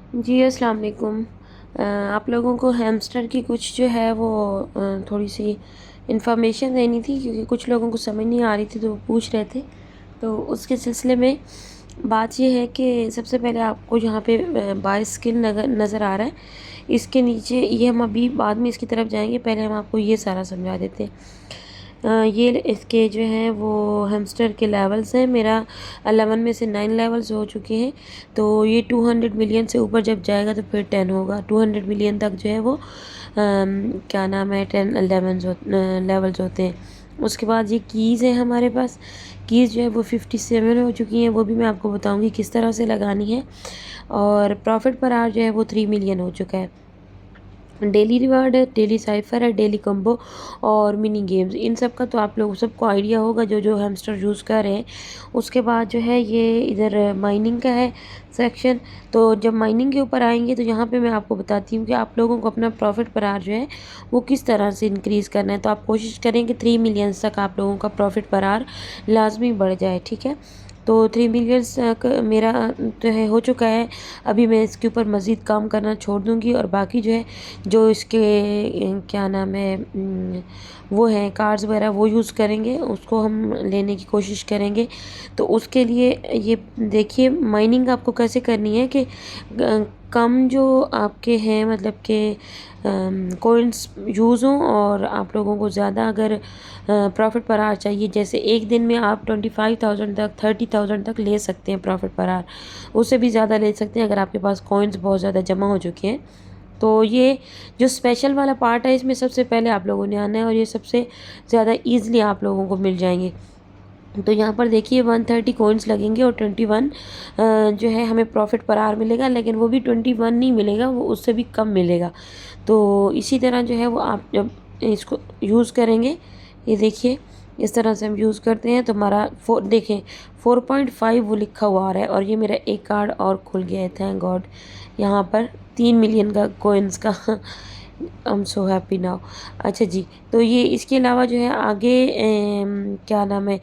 जी, अस्सलाम वालेकुम। आप लोगों को हैमस्टर की कुछ जो है वो थोड़ी सी इन्फॉर्मेशन देनी थी, क्योंकि कुछ लोगों को समझ नहीं आ रही थी तो वो पूछ रहे थे। तो उसके सिलसिले में बात ये है कि सबसे पहले आपको यहाँ पे बाय स्किन नज़र आ रहा है। इसके नीचे ये हम अभी बाद में इसकी तरफ जाएंगे, पहले हम आपको ये सारा समझा देते हैं। ये इसके जो हैं वो हैमस्टर के लेवल्स हैं। मेरा 11 में से 9 लेवल्स हो चुके हैं। तो ये 200 मिलियन से ऊपर जब जाएगा तो फिर 10 होगा। 200 मिलियन तक जो है वो क्या नाम है 10 लेवल्स होते हैं। उसके बाद ये कीज़ हैं हमारे पास। कीज़ जो है वो 57 हो चुकी हैं, वो भी मैं आपको बताऊंगी किस तरह से लगानी है। और प्रॉफिट पर आवर जो है वो 3 मिलियन हो चुका है। डेली रिवार्ड है, डेली साइफर है, डेली कम्बो और मिनी गेम्स, इन सब का तो आप लोगों सबको आइडिया होगा जो जो हैमस्टर यूज़ कर रहे हैं। उसके बाद जो है ये इधर माइनिंग का है सेक्शन। तो जब माइनिंग के ऊपर आएंगे तो यहाँ पे मैं आपको बताती हूँ कि आप लोगों को अपना प्रॉफिट पर आवर जो है वो किस तरह से इंक्रीज़ करना है। तो आप कोशिश करें कि 3 मिलियंस तक आप लोगों का प्रॉफिट पर आवर लाजमी बढ़ जाए, ठीक है। तो 3 मिलियंस मेरा जो है हो चुका है। अभी मैं इसके ऊपर मज़ीद काम करना छोड़ दूँगी और बाकी जो है जो इसके क्या नाम है वो हैं कार्ड्स वगैरह वो यूज़ करेंगे, उसको हम लेने की कोशिश करेंगे। तो उसके लिए ये देखिए माइनिंग आपको कैसे करनी है कि कम जो आपके हैं मतलब कि कॉइन्स यूज़ हों और आप लोगों को ज़्यादा अगर प्रॉफिट पर आवर चाहिए, जैसे एक दिन में आप 25,000 तक 30,000 तक ले सकते हैं प्रॉफिट पर आवर। उससे भी ज़्यादा ले सकते हैं अगर आपके पास कॉइन्स बहुत ज़्यादा जमा हो चुके हैं। तो ये जो स्पेशल वाला पार्ट है इसमें सबसे पहले आप लोगों ने आना है और ये सबसे ज़्यादा ईज़िली आप लोगों को मिल जाएंगे। तो यहाँ पर देखिए 130 कॉइन्स लगेंगे और 21 जो है हमें प्रॉफिट पर आवर मिलेगा, लेकिन वो भी 21 नहीं मिलेगा, वो उससे भी कम मिलेगा। तो इसी तरह जो है वो आप जब इसको यूज़ करेंगे, ये देखिए इस तरह से हम यूज़ करते हैं तो हमारा देखें 4.5 वो लिखा हुआ आ रहा है और ये मेरा एक कार्ड और खुल गया है, थैंक गॉड। यहाँ पर 3 मिलियन का कॉइन्स का I am so happy now. अच्छा जी, तो ये इसके अलावा जो है आगे क्या नाम है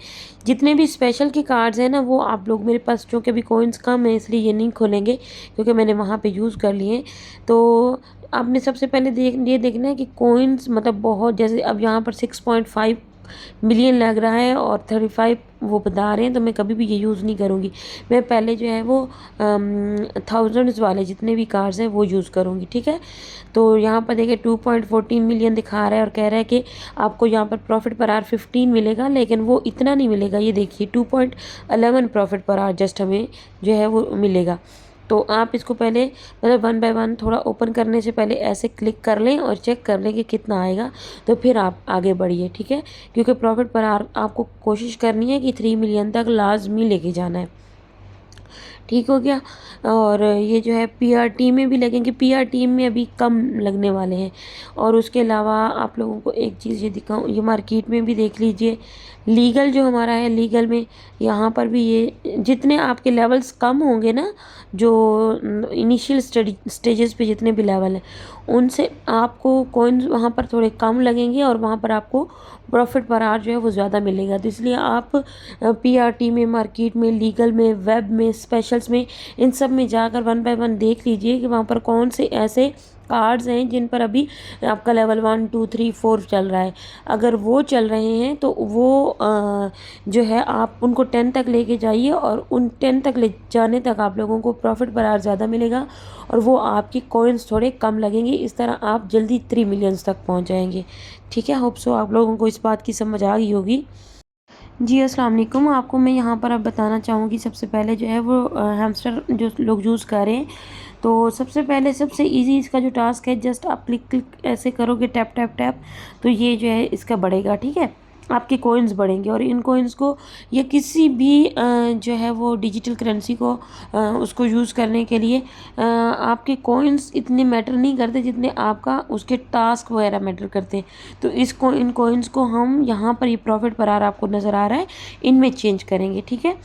जितने भी स्पेशल के कार्ड्स हैं ना वो आप लोग, मेरे पास चूँकि अभी कॉइन्स कम है इसलिए ये नहीं खोलेंगे क्योंकि मैंने वहाँ पे यूज़ कर लिए हैं। तो आपने सबसे पहले ये देखना है कि कॉइन्स मतलब बहुत, जैसे अब यहाँ पर 6.5 मिलियन लग रहा है और 35 वो बता रहे हैं, तो मैं कभी भी ये यूज़ नहीं करूँगी। मैं पहले जो है वो थाउजेंड्स वाले जितने भी कार्ड्स हैं वो यूज़ करूँगी, ठीक है। तो यहाँ पर देखिए 2.14 मिलियन दिखा रहा है और कह रहा है कि आपको यहाँ पर प्रॉफिट पर आवर 15 मिलेगा, लेकिन वो इतना नहीं मिलेगा। ये देखिए 2.11 प्रॉफिट पर आवर जस्ट हमें जो है वो मिलेगा। तो आप इसको पहले मतलब 1 बाय 1 थोड़ा ओपन करने से पहले ऐसे क्लिक कर लें और चेक कर लें कि कितना आएगा, तो फिर आप आगे बढ़िए, ठीक है। क्योंकि प्रॉफिट पर आवर आपको कोशिश करनी है कि 3 मिलियन तक लाजमी लेके जाना है, ठीक हो गया। और ये जो है पीआर टीम में भी लगेंगे, पीआर टीम में अभी कम लगने वाले हैं। और उसके अलावा आप लोगों को एक चीज़ ये दिखाऊं, ये मार्केट में भी देख लीजिए, लीगल जो हमारा है लीगल में यहाँ पर भी ये जितने आपके लेवल्स कम होंगे ना, जो इनिशियल स्टेजेस पे जितने भी लेवल हैं उनसे आपको कॉइन्स वहाँ पर थोड़े कम लगेंगे और वहाँ पर आपको प्रॉफिट पर आवर जो है वो ज़्यादा मिलेगा। तो इसलिए आप पीआरटी में, मार्केट में, लीगल में, वेब में, स्पेशल्स में, इन सब में जाकर 1 बाय 1 देख लीजिए कि वहाँ पर कौन से ऐसे कार्ड्स हैं जिन पर अभी आपका लेवल 1 2 3 4 चल रहा है। अगर वो चल रहे हैं तो वो जो है आप उनको 10 तक लेके जाइए और उन 10 तक ले जाने तक आप लोगों को प्रॉफिट पर आवर ज़्यादा मिलेगा और वो आपकी कॉइन्स थोड़े कम लगेंगे। इस तरह आप जल्दी 3 मिलियंस तक पहुंच जाएंगे, ठीक है। होप सो आप लोगों को इस बात की समझ आ गई होगी। जी, अस्सलाम वालेकुम। आपको मैं यहाँ पर अब बताना चाहूँगी, सबसे पहले जो है वो हैमस्टर जो लोग यूज़ कर रहे हैं, तो सबसे पहले सबसे इजी इसका जो टास्क है, जस्ट आप क्लिक क्लिक ऐसे करोगे, टैप टैप टैप, तो ये जो है इसका बढ़ेगा, ठीक है। आपके कॉइन्स बढ़ेंगे और इन कॉइन्स को या किसी भी जो है वो डिजिटल करेंसी को उसको यूज़ करने के लिए आपके कॉइन्स इतने मैटर नहीं करते जितने आपका उसके टास्क वगैरह मैटर करते हैं। तो इसको इन कॉइन्स को हम यहाँ पर ये प्रॉफिट पर आवर आपको नज़र आ रहा है, इनमें चेंज करेंगे, ठीक है।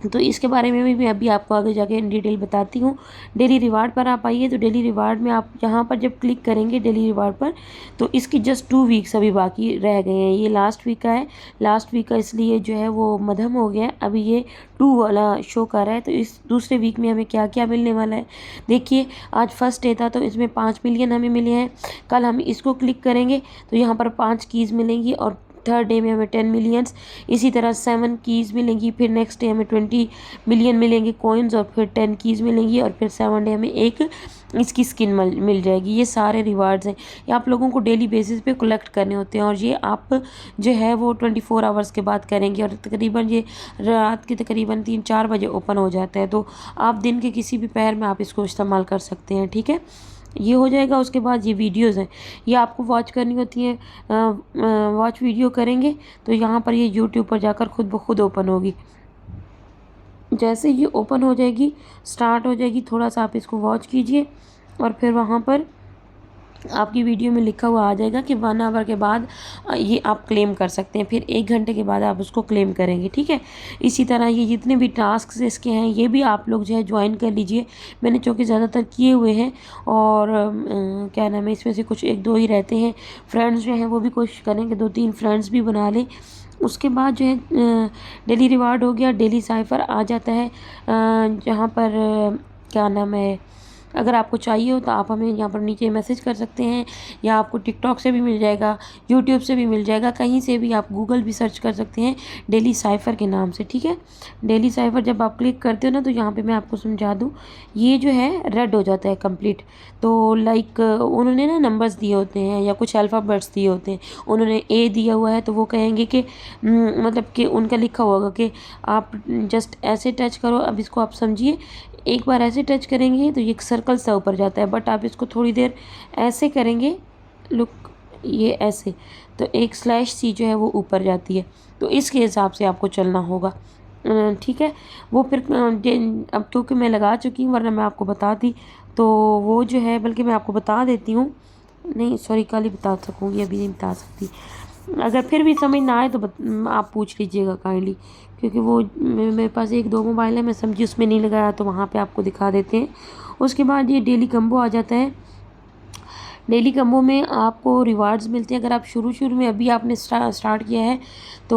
तो इसके बारे में भी मैं अभी आपको आगे जाके इन डिटेल बताती हूँ। डेली रिवार्ड पर आप आइए, तो डेली रिवार्ड में आप यहाँ पर जब क्लिक करेंगे डेली रिवार्ड पर, तो इसकी जस्ट 2 वीक्स अभी बाकी रह गए हैं। ये लास्ट वीक का है, लास्ट वीक का इसलिए जो है वो मध्यम हो गया है, अभी ये 2 वाला शो कर रहा है। तो इस दूसरे वीक में हमें क्या क्या मिलने वाला है देखिए। आज फर्स्ट डे था तो इसमें 5 मिलियन हमें मिले हैं। कल हम इसको क्लिक करेंगे तो यहाँ पर 5 कीज़ मिलेंगी, और थर्ड डे में हमें 10 मिलियंस, इसी तरह 7 कीज़ मिलेंगी। फिर नेक्स्ट डे हमें 20 मिलियन मिलेंगे कॉइन्स, और फिर 10 कीज़ मिलेंगी, और फिर 7 डे हमें एक इसकी स्किन मिल जाएगी। ये सारे रिवार्ड्स हैं, ये आप लोगों को डेली बेसिस पे कलेक्ट करने होते हैं, और ये आप जो है वो 24 आवर्स के बाद करेंगे, और तकरीबन ये रात के तकरीबन 3-4 बजे ओपन हो जाता है। तो आप दिन के किसी भी पहर में आप इसको इस्तेमाल कर सकते हैं, ठीक है। ये हो जाएगा। उसके बाद ये वीडियोज़ हैं, ये आपको वॉच करनी होती हैं। वॉच वीडियो करेंगे तो यहाँ पर ये यूट्यूब पर जाकर खुद ब खुद ओपन होगी। जैसे ये ओपन हो जाएगी, स्टार्ट हो जाएगी, थोड़ा सा आप इसको वॉच कीजिए, और फिर वहाँ पर आपकी वीडियो में लिखा हुआ आ जाएगा कि 1 आवर के बाद ये आप क्लेम कर सकते हैं। फिर 1 घंटे के बाद आप उसको क्लेम करेंगे, ठीक है। इसी तरह ये जितने भी टास्क इसके हैं ये भी आप लोग जो है ज्वाइन कर लीजिए। मैंने चूँकि ज़्यादातर किए हुए हैं, और क्या नाम है, इसमें से कुछ 1-2 ही रहते हैं। फ्रेंड्स जो हैं वो भी कोशिश करें कि 2-3 फ्रेंड्स भी बना लें। उसके बाद जो है डेली रिवार्ड हो गया, डेली साइफ़र आ जाता है, जहाँ पर क्या नाम है, अगर आपको चाहिए हो तो आप हमें यहाँ पर नीचे मैसेज कर सकते हैं, या आपको टिकटॉक से भी मिल जाएगा, यूट्यूब से भी मिल जाएगा, कहीं से भी आप गूगल भी सर्च कर सकते हैं डेली साइफ़र के नाम से, ठीक है। डेली साइफ़र जब आप क्लिक करते हो ना, तो यहाँ पे मैं आपको समझा दूँ, ये जो है रेड हो जाता है कंप्लीट। तो लाइक उन्होंने ना नंबर्स दिए होते हैं या कुछ अल्फ़ाबेट्स दिए होते हैं। उन्होंने ए दिया हुआ है तो वो कहेंगे कि मतलब कि उनका लिखा होगा कि आप जस्ट ऐसे टच करो। अब इसको आप समझिए, एक बार ऐसे टच करेंगे तो ये एक सर्कल सा ऊपर जाता है, बट आप इसको थोड़ी देर ऐसे करेंगे, लुक ये ऐसे, तो एक स्लैश सी जो है वो ऊपर जाती है। तो इसके हिसाब से आपको चलना होगा, ठीक है। वो फिर अब क्योंकि मैं लगा चुकी हूँ, वरना मैं आपको बताती, तो वो जो है, बल्कि मैं आपको बता देती हूँ, नहीं सॉरी, कल ही बता सकूँगी, अभी नहीं बता सकती। अगर फिर भी समझ ना आए तो आप पूछ लीजिएगा काइंडली, क्योंकि वो मेरे पास 1-2 मोबाइल है, मैं समझी उसमें नहीं लगाया, तो वहाँ पे आपको दिखा देते हैं। उसके बाद ये डेली कम्बो आ जाता है। डेली कम्बो में आपको रिवार्ड्स मिलते हैं। अगर आप शुरू में अभी आपने स्टार्ट किया है तो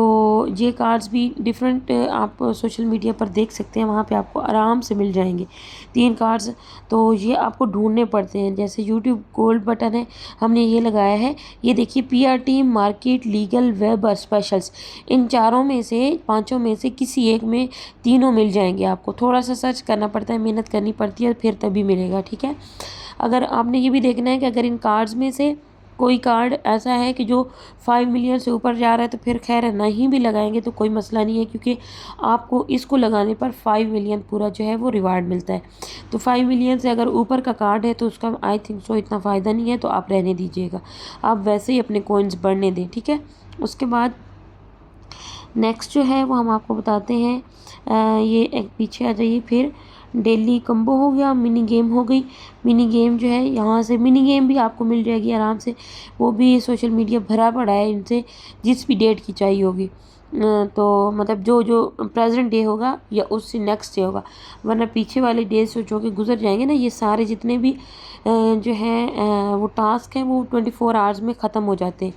ये कार्ड्स भी डिफरेंट आप सोशल मीडिया पर देख सकते हैं, वहाँ पे आपको आराम से मिल जाएंगे 3 कार्ड्स। तो ये आपको ढूंढने पड़ते हैं, जैसे यूट्यूब गोल्ड बटन है, हमने ये लगाया है। ये देखिए PR team, market, legal, web और स्पेशल्स, इन चारों में से 5 में से किसी एक में तीनों मिल जाएंगे। आपको थोड़ा सा सर्च करना पड़ता है, मेहनत करनी पड़ती है, फिर तभी मिलेगा, ठीक है। अगर आपने ये भी देखना है कि अगर इन कार्ड्स में से कोई कार्ड ऐसा है कि जो 5 मिलियन से ऊपर जा रहा है, तो फिर खैर नहीं भी लगाएंगे तो कोई मसला नहीं है, क्योंकि आपको इसको लगाने पर 5 मिलियन पूरा जो है वो रिवार्ड मिलता है। तो 5 मिलियन से अगर ऊपर का कार्ड है तो उसका आई थिंक सो इतना फ़ायदा नहीं है, तो आप रहने दीजिएगा, आप वैसे ही अपने कॉइन्स बढ़ने दें, ठीक है। उसके बाद नेक्स्ट जो है वो हम आपको बताते हैं, ये एक पीछे आ जाइए। फिर डेली कम्बो हो गया, मिनी गेम हो गई। मिनी गेम जो है, यहाँ से मिनी गेम भी आपको मिल जाएगी आराम से, वो भी सोशल मीडिया भरा पड़ा है इनसे, जिस भी डेट की चाहिए होगी। तो मतलब जो जो प्रेजेंट डे होगा या उससे नेक्स्ट डे होगा, वरना पीछे वाले डेज जो कि गुजर जाएंगे ना, ये सारे जितने भी जो है वो टास्क हैं वो 24 आवर्स में ख़त्म हो जाते हैं।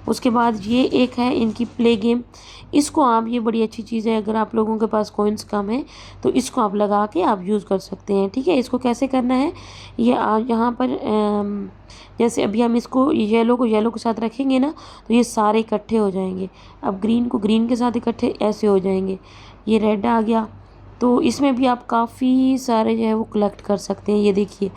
उसके बाद ये एक है इनकी प्ले गेम, इसको आप, ये बड़ी अच्छी चीज़ है, अगर आप लोगों के पास कॉइन्स कम है तो इसको आप लगा के आप यूज़ कर सकते हैं, ठीक है। इसको कैसे करना है, ये यहाँ पर जैसे अभी हम इसको येलो को येलो के साथ रखेंगे ना, तो ये सारे इकट्ठे हो जाएंगे। अब ग्रीन को ग्रीन के साथ इकट्ठे ऐसे हो जाएंगे। ये रेड आ गया, तो इसमें भी आप काफ़ी सारे जो है वो कलेक्ट कर सकते हैं। ये देखिए,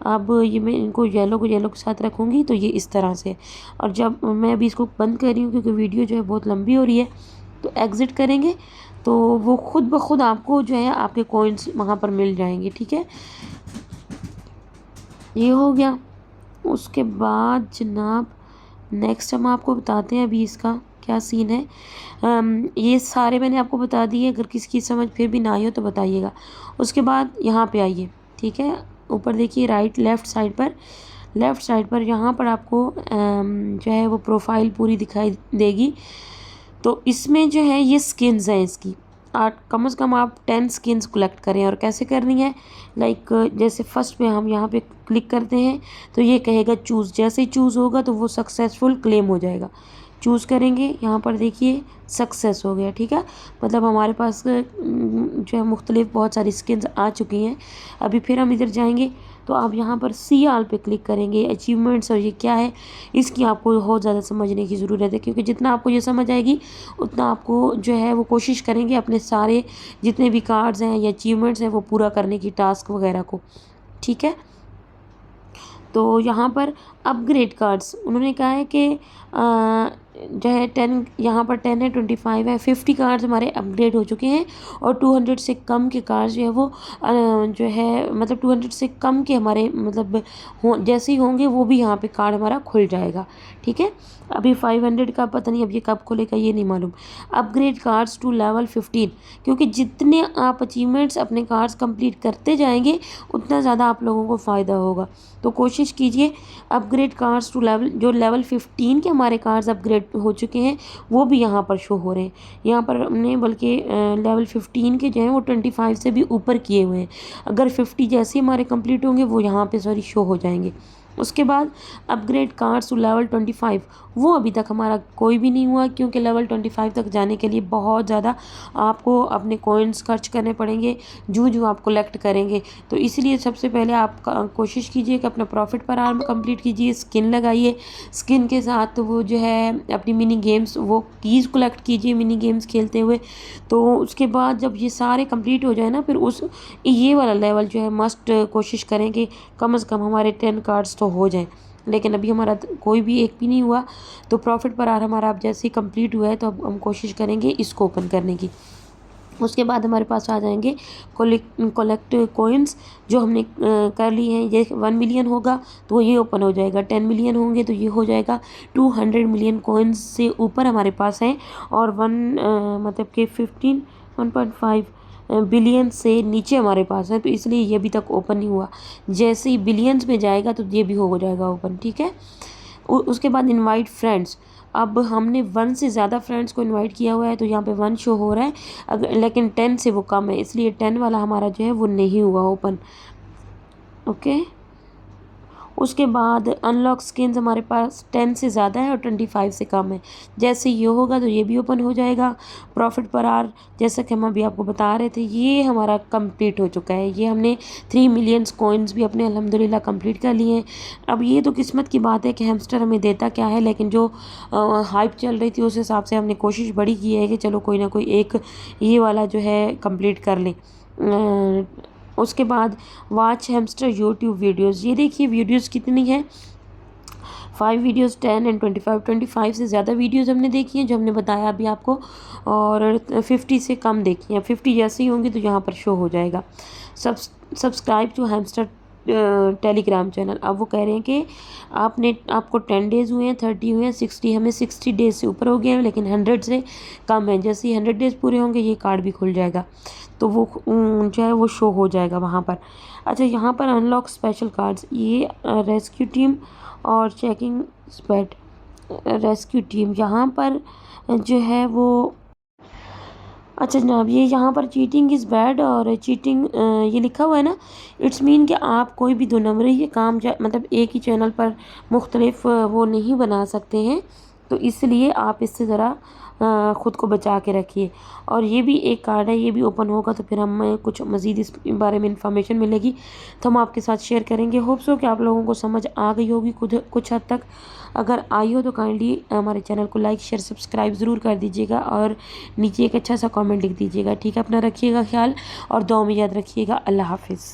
अब ये मैं इनको येलो को येलो के साथ रखूँगी तो ये इस तरह से। और जब मैं अभी इसको बंद कर रही हूँ क्योंकि वीडियो जो है बहुत लंबी हो रही है, तो एग्ज़िट करेंगे तो वो खुद ब खुद आपको जो है आपके कॉइन्स वहाँ पर मिल जाएंगे, ठीक है। ये हो गया। उसके बाद जनाब नेक्स्ट हम आपको बताते हैं अभी इसका क्या सीन है। ये सारे मैंने आपको बता दिए, अगर किसी की समझ फिर भी ना आई हो तो बताइएगा। उसके बाद यहाँ पे आइए, ठीक है, ऊपर देखिए लेफ़्ट साइड पर यहाँ पर आपको जो है वो प्रोफाइल पूरी दिखाई देगी। तो इसमें जो है ये स्किन्स हैं इसकी, 8 कम से कम आप 10 स्किन्स कलेक्ट करें। और कैसे करनी है, लाइक जैसे फर्स्ट पे हम यहाँ पे क्लिक करते हैं तो ये कहेगा चूज़, जैसे ही चूज़ होगा तो वो सक्सेसफुल क्लेम हो जाएगा। चूज़ करेंगे, यहाँ पर देखिए सक्सेस हो गया, ठीक है। मतलब हमारे पास जो है मुख्तलिफ बहुत सारी स्किन्स आ चुकी हैं। अभी फिर हम इधर जाएंगे तो आप यहाँ पर सी आल पे क्लिक करेंगे, अचीवमेंट्स और ये क्या है इसकी आपको बहुत ज़्यादा समझने की ज़रूरत है, क्योंकि जितना आपको ये समझ आएगी उतना आपको जो है वो कोशिश करेंगे अपने सारे जितने भी कार्ड्स हैं या अचीवमेंट्स हैं वो पूरा करने की, टास्क वगैरह को, ठीक है। तो यहाँ पर अपग्रेड कार्ड्स उन्होंने कहा है कि जो है 10, यहाँ पर 10 है, 25 है, 50 कार्ड्स हमारे अपग्रेड हो चुके हैं। और 200 से कम के कार्ड्स जो है वो जो है मतलब 200 से कम के हमारे मतलब जैसे ही होंगे वो भी यहाँ पे कार्ड हमारा खुल जाएगा, ठीक है। अभी 500 का पता नहीं अब ये कब खुलेगा, ये नहीं मालूम। अपग्रेड कार्ड्स टू लेवल 15, क्योंकि जितने आप अचीवमेंट्स अपने कार्ड्स कंप्लीट करते जाएंगे उतना ज़्यादा आप लोगों को फ़ायदा होगा। तो कोशिश कीजिए अपग्रेड कार्ड्स टू लेवल, जो लेवल 15 के हमारे कार्ड्स अपग्रेड हो चुके हैं वो भी यहाँ पर शो हो रहे हैं। यहाँ पर हमने बल्कि लेवल 15 के जो हैं वो 25 से भी ऊपर किए हुए हैं। अगर 50 जैसे ही हमारे कंप्लीट होंगे वो यहाँ पे सॉरी शो हो जाएंगे। उसके बाद अपग्रेड कार्ड्स टू लेवल 25, वो अभी तक हमारा कोई भी नहीं हुआ, क्योंकि लेवल 25 तक जाने के लिए बहुत ज़्यादा आपको अपने कॉइन्स खर्च करने पड़ेंगे जो आप कलेक्ट करेंगे। तो इसलिए सबसे पहले आप कोशिश कीजिए कि अपना प्रॉफिट पर आर्म कंप्लीट कीजिए, स्किन लगाइए, स्किन के साथ वो जो है अपनी मिनी गेम्स वो कीज़ कलेक्ट कीजिए मिनी गेम्स खेलते हुए। तो उसके बाद जब ये सारे कंप्लीट हो जाए ना, फिर ये वाला लेवल जो है मस्ट कोशिश करें कि कम से कम हमारे 10 कार्ड्स तो हो जाएं। लेकिन अभी हमारा कोई भी एक भी नहीं हुआ। तो प्रॉफिट पर आर हमारा अब जैसे ही कंप्लीट हुआ है तो अब हम कोशिश करेंगे इसको ओपन करने की। उसके बाद हमारे पास आ जाएंगे कलेक्ट कॉइन्स, जो हमने कर ली हैं। ये 1 मिलियन होगा तो ये ओपन हो जाएगा, 10 मिलियन होंगे तो ये हो जाएगा, 200 मिलियन कॉइन्स से ऊपर हमारे पास हैं। और मतलब कि 1.5 बिलियन से नीचे हमारे पास है, तो इसलिए ये अभी तक ओपन नहीं हुआ। जैसे ही बिलियंस में जाएगा तो ये भी हो जाएगा ओपन, ठीक है। उसके बाद इनवाइट फ्रेंड्स, अब हमने 1 से ज़्यादा फ्रेंड्स को इनवाइट किया हुआ है तो यहाँ पे 1 शो हो रहा है, अगर लेकिन 10 से वो कम है, इसलिए 10 वाला हमारा जो है वो नहीं हुआ ओपन, ओके। उसके बाद अनलॉक स्किन्स हमारे पास 10 से ज़्यादा है और 25 से कम है। जैसे ये होगा तो ये भी ओपन हो जाएगा। प्रॉफिट पर आर, जैसा कि हम अभी आपको बता रहे थे, ये हमारा कंप्लीट हो चुका है। ये हमने 3 मिलियन कॉइन्स भी अपने अल्हम्दुलिल्लाह कंप्लीट कर लिए हैं। अब ये तो किस्मत की बात है कि हैमस्टर हमें देता क्या है, लेकिन जो हाइप चल रही थी उस हिसाब से हमने कोशिश बड़ी की है कि चलो कोई ना कोई एक ये वाला जो है कंप्लीट कर लें। उसके बाद वॉच हैमस्टर यूट्यूब वीडियोज़, ये देखिए वीडियोज़ कितनी हैं, 5 वीडियोज़, 10 एंड 25 से ज़्यादा वीडियोज़ हमने देखी हैं जो हमने बताया अभी आपको, और 50 से कम देखी हैं। 50 जैसे ही होंगी तो यहाँ पर शो हो जाएगा। Subscribe to Hamster Telegram channel. अब वो कह रहे हैं कि आपको 10 डेज़ हुए हैं, 30 हुए हैं, 60, हमें 60 डेज़ से ऊपर हो गए हैं लेकिन 100 से कम है। जैसे ही 100 डेज़ पूरे होंगे ये कार्ड भी खुल जाएगा, तो वो जो है वो शो हो जाएगा वहाँ पर। अच्छा, यहाँ पर अनलॉक स्पेशल कार्ड्स, ये रेस्क्यू टीम और चेकिंग स्पेड रेस्क्यू टीम, यहाँ पर जो है वो, अच्छा जनाब, ये यहाँ पर चीटिंग इज़ बैड और चीटिंग ये लिखा हुआ है ना, इट्स मीन कि आप कोई भी 2 नंबरी ये काम मतलब एक ही चैनल पर मुख्तलिफ वो नहीं बना सकते हैं, तो इसलिए आप इससे ज़रा ख़ुद को बचा के रखिए। और ये भी एक कार्ड है, ये भी ओपन होगा तो फिर हमें कुछ मज़ीद इस बारे में इंफॉर्मेशन मिलेगी तो हम आपके साथ शेयर करेंगे। होप्स हो कि आप लोगों को समझ आ गई होगी कुछ हद तक। अगर आई हो तो काइंडली हमारे चैनल को लाइक शेयर सब्सक्राइब ज़रूर कर दीजिएगा और नीचे एक अच्छा सा कमेंट लिख दीजिएगा, ठीक है। अपना रखिएगा ख्याल और दुआ में याद रखिएगा। अल्लाह हाफिज़।